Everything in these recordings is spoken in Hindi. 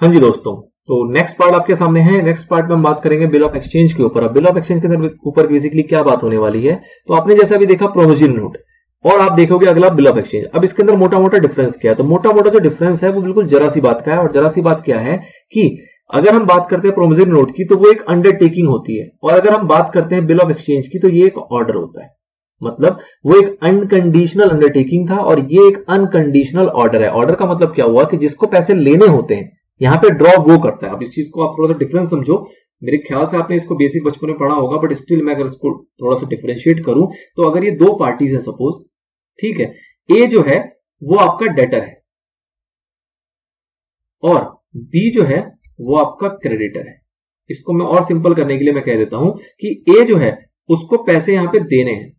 हाँ जी दोस्तों, तो नेक्स्ट पार्ट आपके सामने है। नेक्स्ट पार्ट में हम बात करेंगे बिल ऑफ एक्सचेंज के ऊपर। अब बिल ऑफ एक्सचेंज के अंदर ऊपर बेसिकली क्या बात होने वाली है, तो आपने जैसा अभी देखा प्रोविजनल नोट और आप देखोगे अगला बिल ऑफ एक्सचेंज। अब इसके अंदर मोटा मोटा डिफरेंस क्या है, तो मोटा मोटा जो डिफरेंस है वो बिल्कुल जरा सी बात का है। और जरा सी बात क्या है कि अगर हम बात करते हैं प्रोविजनल नोट की तो वो एक अंडरटेकिंग होती है, और अगर हम बात करते हैं बिल ऑफ एक्सचेंज की तो ये एक ऑर्डर होता है। मतलब वो एक अनकंडीशनल अंडरटेकिंग था और ये एक अनकंडीशनल ऑर्डर है। ऑर्डर का मतलब क्या हुआ कि जिसको पैसे लेने होते हैं यहां पे ड्रॉ वो करता है। अब इस चीज को आप थोड़ा सा डिफरेंस समझो। मेरे ख्याल से आपने इसको बेसिक बचपन में पढ़ा होगा, बट स्टिल मैं अगर इसको थोड़ा सा डिफरेंशिएट करूं तो अगर ये दो पार्टीज है सपोज, ठीक है, ए जो है वो आपका डेटर है और बी जो है वो आपका क्रेडिटर है। इसको मैं और सिंपल करने के लिए मैं कह देता हूं कि ए जो है उसको पैसे यहां पे देने हैं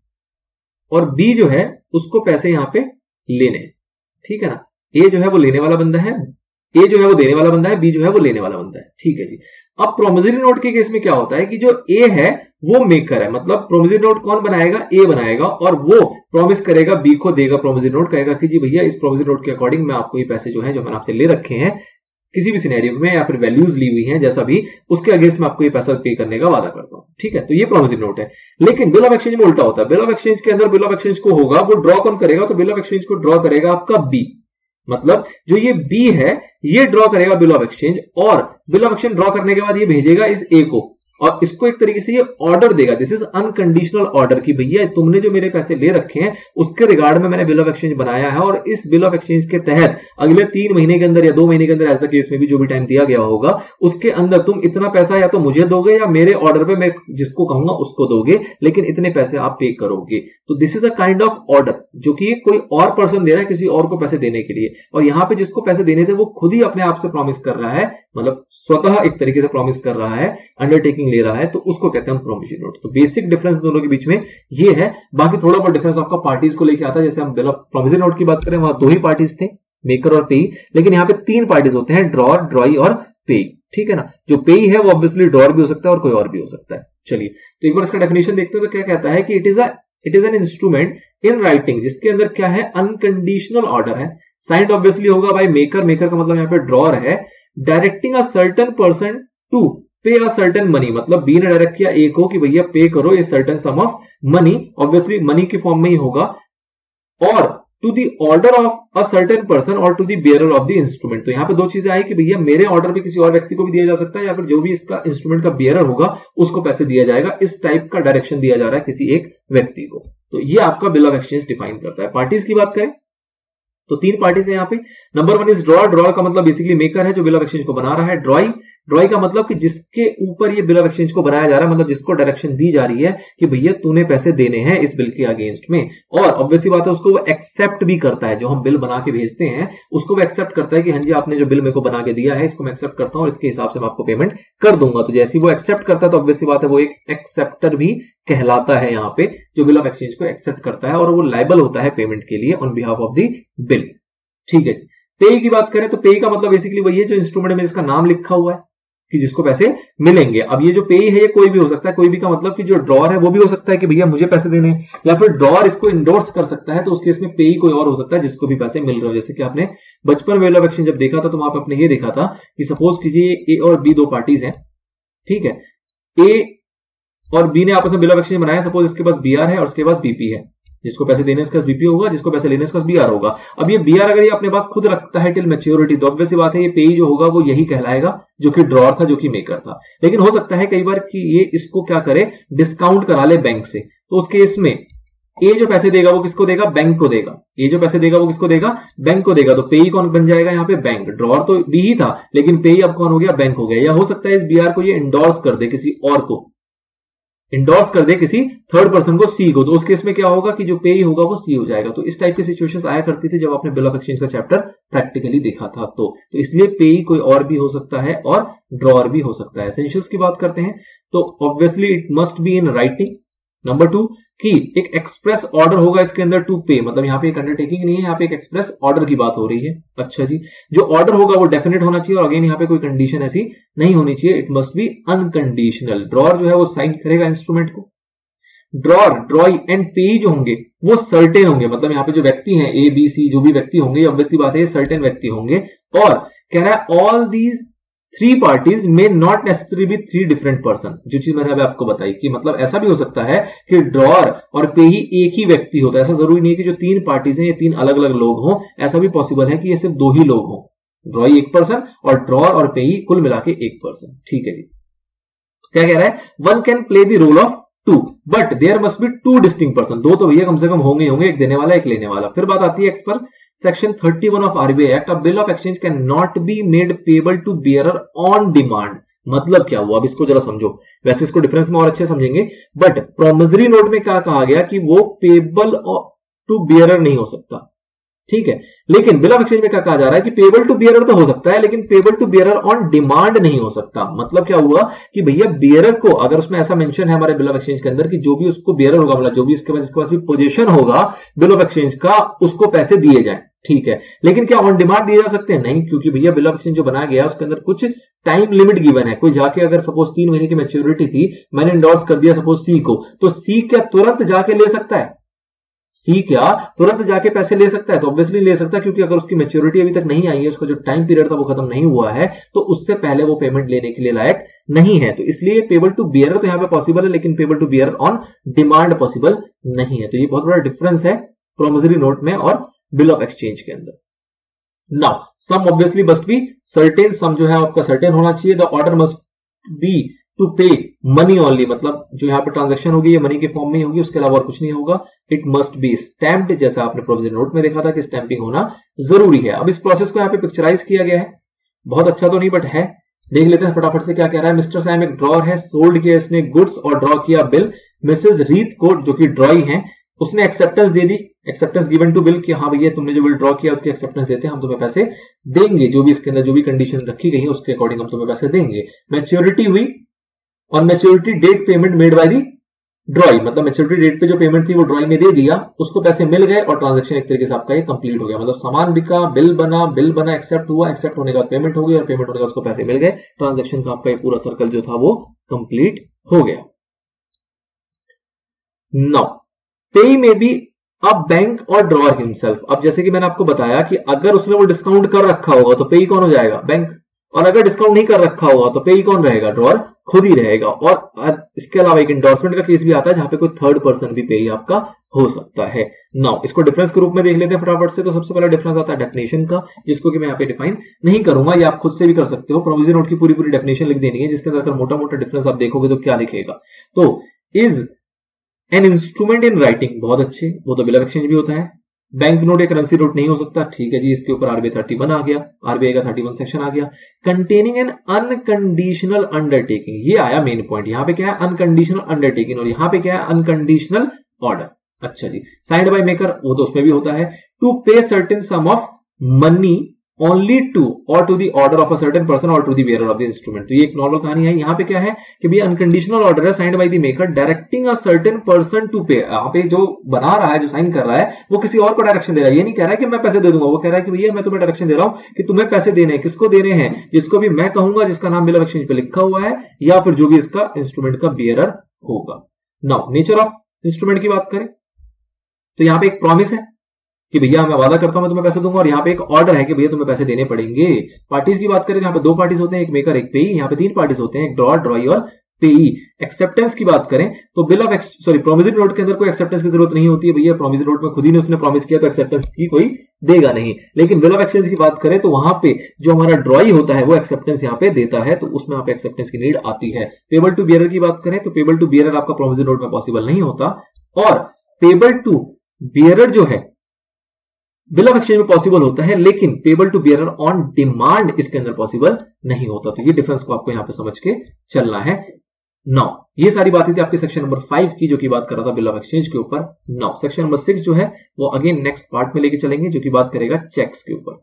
और बी जो है उसको पैसे यहां पे लेने हैं, ठीक है ना। ए जो है वो लेने वाला बंदा है, ए जो है वो देने वाला बंदा है, बी जो है वो लेने वाला बंदा है, ठीक है जी। अब प्रोमिसरी नोट के केस में क्या होता है कि जो ए है वो मेकर है, मतलब प्रोमिसरी नोट कौन बनाएगा, ए बनाएगा, और वो प्रॉमिस करेगा बी को देगा प्रोमिसरी नोट, कहेगा कि जी भैया इस प्रोमिसरी नोट के अकॉर्डिंग मैं आपको ये पैसे जो है जो मैंने आपसे ले रखे हैं किसी भी सिनेरियो में या फिर वैल्यूज ली हुई हैं जैसा भी, उसके अगेंस्ट मैं आपको ये पैसा पे करने का वादा करता हूं, ठीक है। तो ये प्रोमिसरी नोट है। लेकिन बिल ऑफ एक्सचेंज में उल्टा होता है। बिल ऑफ एक्सचेंज के अंदर बिल ऑफ एक्सचेंज को होगा वो ड्रॉ कौन करेगा, तो बिल ऑफ एक्सचेंज को ड्रॉ करेगा आपका बी। मतलब जो ये बी है ये ड्रॉ करेगा बिल ऑफ एक्सचेंज, और बिल ऑफ एक्सचेंज ड्रॉ करने के बाद ये भेजेगा इस ए को, और इसको एक तरीके से ये ऑर्डर देगा। दिस इज अनकंडीशनल ऑर्डर कि भैया तुमने जो मेरे पैसे ले रखे हैं उसके रिगार्ड में मैंने बिल ऑफ एक्सचेंज बनाया है, और इस बिल ऑफ एक्सचेंज के तहत अगले 3 महीने के अंदर या 2 महीने के अंदर, ऐसा केस में भी जो भी टाइम दिया गया होगा उसके अंदर तुम इतना पैसा या तो मुझे दोगे या मेरे ऑर्डर पे मैं जिसको कहूंगा उसको दोगे, लेकिन इतने पैसे आप पे करोगे। तो this is a kind of order जो कि कोई और पर्सन दे रहा है किसी और को पैसे देने के लिए, और यहां पे जिसको पैसे देने थे वो खुद ही अपने आप से प्रॉमिस कर रहा है, मतलब स्वतः एक तरीके से प्रॉमिस कर रहा है, अंडरटेकिंग ले रहा है, तो उसको कहते हैं प्रोमिसरी नोट। तो बेसिक डिफरेंस दोनों के बीच में ये है। बाकी थोड़ा बहुत डिफरेंस आपका पार्टीज को लेकर आता है। जैसे हम बिल ऑफ प्रोमिसरी नोट की बात करें वहां 2 ही पार्टीज थे, मेकर और पेई, लेकिन यहां पे 3 पार्टीज होते हैं, ड्रॉर, ड्रॉई और पेई, ठीक है ना। जो पेई है वो ऑब्वियसली ड्रॉर भी हो सकता है और कोई और भी हो सकता है। चलिए तो एक बार इसका डेफिनेशन देखते हैं तो क्या कहता है कि it is an instrument in writing जिसके अंदर क्या है, अनकंडीशनल ऑर्डर है, साइंड ऑब्वियसली होगा बाय मेकर, मेकर का मतलब यहां पे ड्रॉर है, directing a certain person to pay a certain money, मतलब बी ने डायरेक्ट किया ए को कि भैया पे करो ये certain sum of money, obviously money के फॉर्म में ही होगा, और to the order of a certain person और to the bearer of the instrument. तो यहां पे 2 चीजें आई कि भैया मेरे ऑर्डर पे किसी और व्यक्ति को भी दिया जा सकता है या फिर जो भी इसका इंस्ट्रूमेंट का बियरर होगा उसको पैसे दिया जाएगा। इस टाइप का डायरेक्शन दिया जा रहा है किसी एक व्यक्ति को। तो ये आपका बिल ऑफ एक्सचेंज डिफाइन करता है। पार्टीज की बात करें तो 3 पार्टीज है यहाँ पे। नंबर 1 इज ड्रॉर, ड्रॉर का मतलब बेसिकली मेकर है जो बिल ऑफ एक्सचेंज को बना रहा है। ड्रॉई, ड्रॉई का मतलब कि जिसके ऊपर ये बिल ऑफ एक्सचेंज को बनाया जा रहा है, मतलब जिसको डायरेक्शन दी जा रही है कि भैया तूने पैसे देने हैं इस बिल के अगेंस्ट में, और ऑब्वियसली बात है उसको वो एक्सेप्ट भी करता है। जो हम बिल बना के भेजते हैं उसको वो एक्सेप्ट करता है कि हाँ जी आपने जो बिल मेरे को बना के दिया है इसको मैं एक्सेप्ट करता हूं और इसके हिसाब से मैं आपको पेमेंट कर दूंगा। तो जैसे वो एक्सेप्ट करता है तो ऑब्वियसली बात है वो एक एक्सेप्टर भी कहलाता है यहाँ पे, जो बिल ऑफ एक्सचेंज को एक्सेप्ट करता है, और वो लायबल होता है पेमेंट के लिए on behalf of the bill, ठीक है जी। पेई की बात करें तो पेई का मतलब बेसिकली वही है जो इंस्ट्रूमेंट में इसका नाम लिखा हुआ है कि जिसको पैसे मिलेंगे। अब ये जो पेई है ये कोई भी हो सकता है, कोई भी का मतलब कि जो ड्रॉर है वो भी हो सकता है कि भैया मुझे पैसे देने, या फिर ड्रॉर इसको इंडोर्स कर सकता है, तो उस केस में पेई कोई और हो सकता है जिसको भी पैसे मिल रहे हो। जैसे कि आपने बचपन में बिल ऑफ एक्सचेंज जब देखा था तो वहां पर आपने ये देखा था कि सपोज कीजिए ए और बी 2 पार्टीज हैं, ठीक है, ए और बी ने आपस में बिल ऑफ एक्सचेंज बनाया, सपोज इसके पास बीआर है और उसके पास बीपी है, जिसको पैसे देने उसके पास बीपी होगा, जिसको पैसे लेने उसके पास बीआर होगा। अब ये बीआर अगर ये अपने पास खुद रखता है टिल मैच्योरिटी तो ऑब्वियस बात है ये पेई जो होगा वो यही कहलाएगा जो कि ड्रॉर था, जो कि मेकर था। लेकिन हो सकता है कई बार कि ये इसको क्या करे, डिस्काउंट करा ले बैंक से, तो उस केस में ए जो पैसे देगा वो किसको देगा, बैंक को देगा। ए जो पैसे देगा वो किसको देगा, बैंक को देगा। तो पेई कौन बन जाएगा यहाँ पे, बैंक। ड्रॉर तो बी ही था लेकिन पेई अब कौन हो गया, बैंक हो गया। या हो सकता है इस बीआर को ये इंडोर्स कर दे किसी और को, इंडोर्स कर दे किसी थर्ड पर्सन को, सी को, तो उस केस में क्या होगा कि जो पेई होगा वो सी हो जाएगा। तो इस टाइप की सिचुएशंस आया करती थी जब आपने बिल ऑफ एक्सचेंज का चैप्टर प्रैक्टिकली देखा था। तो इसलिए पेई कोई और भी हो सकता है और ड्रॉर भी हो सकता है। एसेंशियल्स की बात करते हैं तो obviously it must be in writing. Number 2 कि एक एक्सप्रेस ऑर्डर होगा इसके अंदर टू पे, मतलब यहाँ पे एक अंडरटेकिंग नहीं है, यहाँ पे एक एक्सप्रेस ऑर्डर की बात हो रही है। अच्छा जी, जो ऑर्डर होगा वो डेफिनेट होना चाहिए, और अगेन यहाँ पे कोई कंडीशन ऐसी नहीं होनी चाहिए, it must be unconditional. Drawer जो है वो साइन करेगा इंस्ट्रूमेंट को, ड्रॉर, ड्रॉई एंड पेई जो होंगे वो सर्टेन होंगे, मतलब यहाँ पे जो व्यक्ति हैं ए बी सी जो भी व्यक्ति होंगे ऑब्वियसली बात है सर्टेन व्यक्ति होंगे, और कह रहा है ऑल दीज 3 पार्टीज में not necessary be 3 different person. जो चीज मैंने अभी आपको बताई कि मतलब ऐसा भी हो सकता है कि ड्रॉअर और पेई एक ही व्यक्ति होता है। ऐसा जरूरी नहीं है कि जो 3 पार्टीज हैं ये 3 अलग अलग लोग हों, ऐसा भी पॉसिबल है कि ये सिर्फ 2 ही लोग हों, ड्रॉई एक पर्सन और ड्रॉअर और पेई कुल मिला के एक पर्सन। ठीक है जी, क्या कह रहा है, one can play the role of 2 but there must be 2 distinct person. 2 तो भैया कम से कम होंगे होंगे, एक देने वाला एक लेने वाला। फिर बात आती है एक्स पर, section 31 of RBI act, a bill of exchange can not be made payable to bearer on demand. मतलब क्या हुआ, अब इसको जरा समझो। वैसे इसको डिफरेंस में और अच्छे समझेंगे, बट प्रोमिसरी नोट में क्या कहा गया कि वो पेबल टू बियरर नहीं हो सकता, ठीक है। लेकिन बिल ऑफ एक्सचेंज में क्या कहा जा रहा है कि पेबल टू बियरर तो हो सकता है, लेकिन payable to bearer on demand नहीं हो सकता। मतलब क्या हुआ कि भैया बियरर को, अगर उसमें ऐसा मेंशन है हमारे बिल ऑफ एक्सचेंज के अंदर कि जो भी उसको बियरर होगा, मतलब जो भी इसके पास भी पोजीशन होगा बिल ऑफ एक्सचेंज का, उसको पैसे दिए जाए, ठीक है। लेकिन क्या ऑन डिमांड दिए जा सकते हैं? नहीं, क्योंकि भैया बिल ऑफ एक्सचेंज जो बनाया गया उसके अंदर कुछ टाइम लिमिट गिवन है। कोई जाके अगर सपोज 3 महीने की मैच्योरिटी थी, मैंने इंडोर्स कर दिया सपोज सी को, तो सी क्या तुरंत जाके ले सकता है? सी क्या तुरंत जाके पैसे ले सकता है? तो ऑब्वियसली ले सकता है, क्योंकि अगर उसकी मैच्योरिटी अभी तक नहीं आई है, उसका जो टाइम पीरियड था वो खत्म नहीं हुआ है, तो उससे पहले वो पेमेंट लेने के लिए लायक नहीं है। तो इसलिए पेबल टू बियरर तो यहां पे पॉसिबल है, लेकिन payable to bearer on demand possible नहीं है। तो ये बहुत बड़ा डिफरेंस है प्रोमिसरी नोट में और बिल ऑफ एक्सचेंज के अंदर। Now sum obviously must be certain, sum जो है आपका सर्टेन होना चाहिए। The order must be to pay money only, मतलब जो यहाँ पे ट्रांजैक्शन होगी ये मनी के फॉर्म में ही होगी, उसके अलावा और कुछ नहीं होगा। इट मस्ट बी स्टैम्प्ड, जैसा आपने प्रोविजन नोट में देखा था कि स्टैंपिंग होना जरूरी है। अब इस प्रोसेस को यहाँ पे पिक्चराइज किया गया है, बहुत अच्छा तो नहीं बट है, देख लेते हैं फटाफट से क्या कह रहा है। मिस्टर सैम एक ड्रॉअर है, सोल्ड किया इसने गुड्स और ड्रॉ किया बिल। मिसेज रीत को, जो कि ड्रॉई है, उसने एक्सेप्टेंस दे दी, एक्सेप्टेंस गिवन टू बिल कि हाँ भैया तुमने जो बिल ड्रॉ किया उसकी एक्सेप्टेंस देते हैं, हम तुम्हें पैसे देंगे, जो भी इसके अंदर जो भी कंडीशन रखी गई है उसके अकॉर्डिंग हम तुम्हें पैसे देंगे। मैच्योरिटी हुई, और maturity date payment made by the drawee, मतलब मैच्योरिटी डेट पे जो पेमेंट थी वो ड्रॉई ने दे दिया, उसको पैसे मिल गए और ट्रांजैक्शन एक तरीके से आपका ये कंप्लीट हो गया। मतलब सामान बिका, बिल बना, एक्सेप्ट हुआ, एक्सेप्ट होने के बाद पेमेंट हो गई और पेमेंट होने के बाद उसको पैसे मिल गए, ट्रांजैक्शन का आपका ये पूरा सर्कल जो था वो कंप्लीट हो गया। नाउ पे में बी अब बैंक और ड्रॉअर हिमसेल्फ। अब जैसे कि मैंने आपको बताया कि अगर उसने वो डिस्काउंट कर रखा होगा तो पे कौन हो जाएगा? बैंक। और अगर डिस्काउंट नहीं कर रखा होगा तो पे कौन रहेगा? ड्रॉअर खुद ही रहेगा। और इसके अलावा एक इंडोर्समेंट का केस भी आता है जहां पे कोई थर्ड पर्सन भी पे आपका हो सकता है। नाउ इसको डिफरेंस के रूप में देख लेते हैं फटाफट से। तो सबसे पहला डिफरेंस आता है डेफिनेशन का, जिसको कि मैं यहाँ पे डिफाइन नहीं करूंगा, ये आप खुद से भी कर सकते हो। प्रोविजन नोट की पूरी डेफिनेशन लिख देनी है, जिसके अंदर अगर मोटा मोटा डिफरेंस आप देखोगे तो क्या लिखेगा, तो is an instrument in writing, बहुत अच्छे, वो तो बिल ऑफ एक्सचेंज भी होता है। बैंक नोट या करेंसी नोट नहीं हो सकता, ठीक है जी, इसके ऊपर आरबीआई 31 आ गया, आरबीआई का 31 सेक्शन आ गया। कंटेनिंग एन अनकंडीशनल अंडरटेकिंग, ये आया मेन पॉइंट। यहां पे क्या है? अनकंडीशनल अंडरटेकिंग, और यहां पे क्या है? Unconditional order. अच्छा जी, साइंड बाय मेकर, वो तो उसमें भी होता है। To pay certain sum of money only to और to the order of a certain person और to the bearer of the instrument. तो ये एक नॉर्मल कहानी है। यहाँ पे क्या है कि भैया अनकंडीशनल ऑर्डर है signed by the maker directing a certain person to pay. यहाँ पे जो बना रहा है, जो साइन कर रहा है, वो किसी और को डायरेक्शन दे रहा है। ये नहीं कह रहा है कि मैं पैसे दे दूंगा, वो कह रहा है कि भैया मैं तुम्हें डायरेक्शन दे रहा हूं कि तुम्हें पैसे देने हैं। किसको देने हैं? जिसको भी मैं कहूंगा, जिसका नाम बिल ऑफ एक्सचेंज पे लिखा हुआ है, या फिर जो भी इसका इंस्ट्रूमेंट का बियरर होगा। नाउ नेचर ऑफ इंस्ट्रूमेंट की बात करें तो यहाँ पे एक प्रॉमिस है कि भैया मैं वादा करता हूं मैं तुम्हें पैसे दूंगा, और यहाँ पे एक ऑर्डर है कि भैया तुम्हें पैसे देने पड़ेंगे। पार्टीज की बात करें तो यहाँ पे 2 पार्टीज होते हैं, एक मेकर एक पेई। यहाँ पे 3 पार्टीज होते हैं, एक ड्रॉअर, ड्रॉई और पेई। एक्सेप्टेंस की बात करें तो बिल ऑफ प्रोमिसरी नोट के अंदर कोई एक्सेप्टेंस की जरूरत नहीं होती है भैया, प्रोमिसरी नोट में खुद ही ने उसने प्रॉमिस किया तो एक्सेप्टेंस की कोई देगा नहीं। लेकिन बिल ऑफ एक्सचेंज की बात करें तो वहां पे जो हमारा ड्रॉई होता है वो एक्सेप्टेंस यहाँ पे देता है, तो उसमें यहाँ पे एक्सेप्टेंस की नीड आती है। पेबल टू बियरर की बात करें तो पेबल टू बियरर आपका प्रोमिसरी नोट में पॉसिबल नहीं होता, और पेबल टू बियरर जो है बिल ऑफ एक्सचेंज में पॉसिबल होता है, लेकिन payable to bearer on demand इसके अंदर पॉसिबल नहीं होता। तो ये डिफरेंस को आपको यहां पे समझ के चलना है। नाउ ये सारी बातें थी आपकी सेक्शन नंबर 5 की, जो कि बात कर रहा था बिल ऑफ एक्सचेंज के ऊपर। नाउ सेक्शन नंबर 6 जो है वो अगेन नेक्स्ट पार्ट में लेके चलेंगे, जो कि बात करेगा चेक्स के ऊपर।